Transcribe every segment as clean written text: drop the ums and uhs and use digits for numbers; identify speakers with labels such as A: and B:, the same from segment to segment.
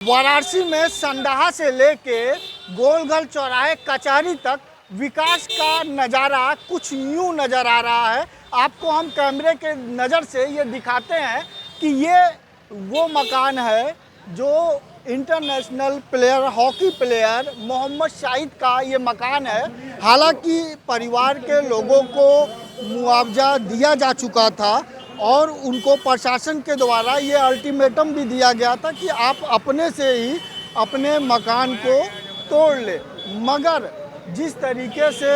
A: वाराणसी में संडाहा से लेके गोलघर चौराहे कचहरी तक विकास का नज़ारा कुछ यूँ नज़र आ रहा है। आपको हम कैमरे के नज़र से ये दिखाते हैं कि ये वो मकान है जो international player hockey player Mohammad Shahid का ये मकान है। हालांकि परिवार के लोगों को मुआवजा दिया जा चुका था और उनको प्रशासन के द्वारा ये अल्टीमेटम भी दिया गया था कि आप अपने से ही अपने मकान को तोड़ ले, मगर जिस तरीके से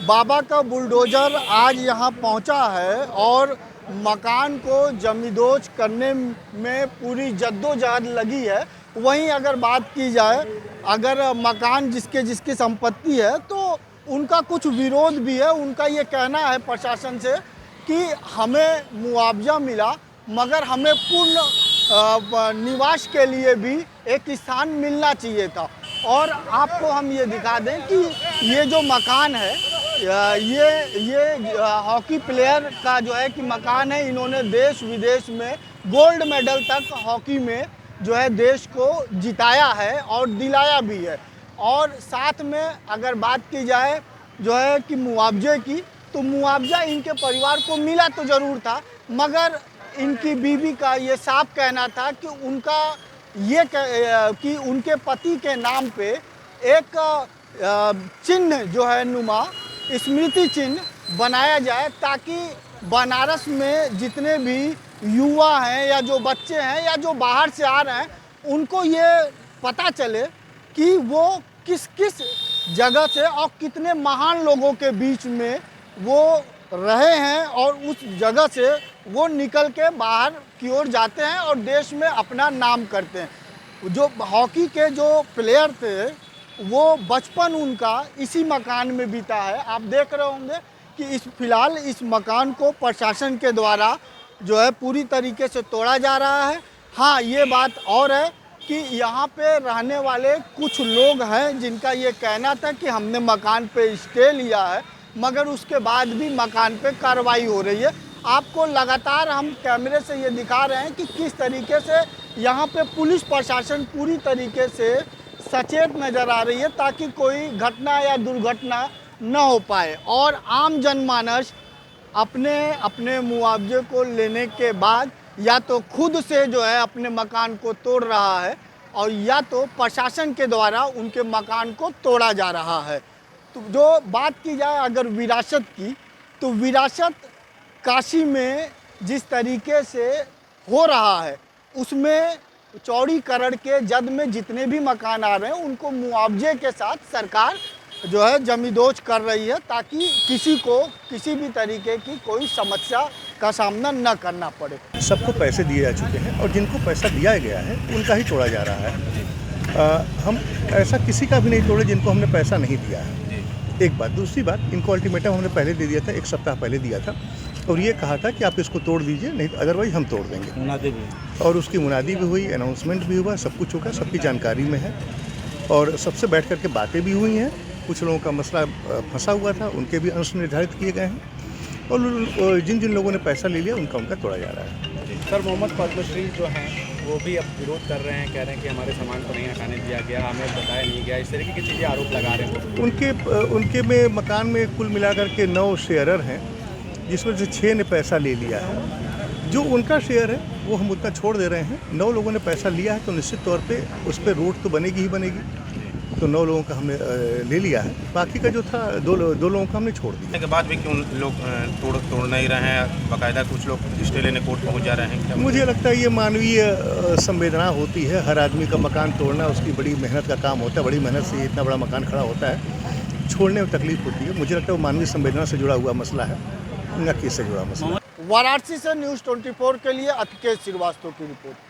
A: बाबा का बुलडोज़र आज यहाँ पहुँचा है और मकान को जमींदोज करने में पूरी जद्दोजहद लगी है, वहीं अगर बात की जाए अगर मकान जिसकी संपत्ति है तो उनका कुछ विरोध भी है। उनका ये कहना है प्रशासन से कि हमें मुआवजा मिला मगर हमें पूर्ण निवास के लिए भी एक स्थान मिलना चाहिए था। और आपको हम ये दिखा दें कि ये जो मकान है ये हॉकी प्लेयर का जो है कि मकान है। इन्होंने देश विदेश में गोल्ड मेडल तक हॉकी में जो है देश को जिताया है और दिलाया भी है। और साथ में अगर बात की जाए जो है कि मुआवजे की, तो मुआवजा इनके परिवार को मिला तो ज़रूर था, मगर इनकी बीवी का ये साफ कहना था कि उनका ये कि उनके पति के नाम पे एक चिन्ह जो है नुमा स्मृति चिन्ह बनाया जाए, ताकि बनारस में जितने भी युवा हैं या जो बच्चे हैं या जो बाहर से आ रहे हैं उनको ये पता चले कि वो किस किस जगह से और कितने महान लोगों के बीच में वो रहे हैं और उस जगह से वो निकल के बाहर की ओर जाते हैं और देश में अपना नाम करते हैं। जो हॉकी के जो प्लेयर थे वो बचपन उनका इसी मकान में बीता है। आप देख रहे होंगे कि फिलहाल इस मकान को प्रशासन के द्वारा जो है पूरी तरीके से तोड़ा जा रहा है। हाँ, ये बात और है कि यहाँ पे रहने वाले कुछ लोग हैं जिनका ये कहना था कि हमने मकान पे स्टे लिया है, मगर उसके बाद भी मकान पे कार्रवाई हो रही है। आपको लगातार हम कैमरे से ये दिखा रहे हैं कि किस तरीके से यहाँ पे पुलिस प्रशासन पूरी तरीके से सचेत नज़र आ रही है ताकि कोई घटना या दुर्घटना न हो पाए और आम जनमानस अपने अपने मुआवजे को लेने के बाद या तो खुद से जो है अपने मकान को तोड़ रहा है और या तो प्रशासन के द्वारा उनके मकान को तोड़ा जा रहा है। तो जो बात की जाए अगर विरासत की, तो विरासत काशी में जिस तरीके से हो रहा है उसमें चौड़ीकरण के जद में जितने भी मकान आ रहे हैं उनको मुआवजे के साथ सरकार जो है जमींदोज कर रही है ताकि किसी को किसी भी तरीके की कोई समस्या का सामना न करना पड़े।
B: सबको पैसे दिए जा चुके हैं और जिनको पैसा दिया गया है उनका ही तोड़ा जा रहा है। हम ऐसा किसी का भी नहीं तोड़े जिनको हमने पैसा नहीं दिया है। एक बात। दूसरी बात, इनको अल्टीमेटम हमने पहले दे दिया था, एक सप्ताह पहले दिया था और ये कहा था कि आप इसको तोड़ दीजिए, नहीं तो अदरवाइज हम तोड़ देंगे। मुनादी भी और उसकी मुनादी भी हुई, अनाउंसमेंट भी हुआ, सब कुछ होगा, सबकी जानकारी में है और सबसे बैठ करके बातें भी हुई हैं। कुछ लोगों का मसला फंसा हुआ था, उनके भी अंश निर्धारित किए गए हैं और जिन जिन लोगों ने पैसा ले लिया उनका तोड़ा जा रहा है।
C: सर, मोहम्मद पद्मश्री जो हैं वो भी अब विरोध कर रहे हैं, कह रहे हैं कि हमारे सामान को नहीं हटाने दिया गया, हमें बताया नहीं गया, इस तरीके की चीज़ें आरोप लगा रहे हैं।
B: उनके में मकान में कुल मिलाकर के 9 शेयरर हैं जिसमें से 6 ने पैसा ले लिया है। जो उनका शेयर है वो हम उतना छोड़ दे रहे हैं। 9 लोगों ने पैसा लिया है तो निश्चित तौर पे उस पर रोड तो बनेगी ही बनेगी, तो 9 लोगों का हमने ले लिया है। बाकी का जो था दो लोगों का हमने छोड़ दिया।
D: के बाद भी क्यों लोग तोड़ नहीं रहे हैं? बाकायदा कुछ लोग स्टे लेने कोर्ट पहुंच जा रहे हैं।
B: मुझे लगता है ये मानवीय संवेदना होती है। हर आदमी का मकान तोड़ना उसकी बड़ी मेहनत का काम होता है, बड़ी मेहनत से इतना बड़ा मकान खड़ा होता है, छोड़ने में तकलीफ होती है। मुझे लगता है वो मानवीय संवेदना से जुड़ा हुआ मसला है, न कि इससे जुड़ा मसला।
A: वाराणसी से न्यूज़ 24 के लिए अतिकेश श्रीवास्तव की रिपोर्ट।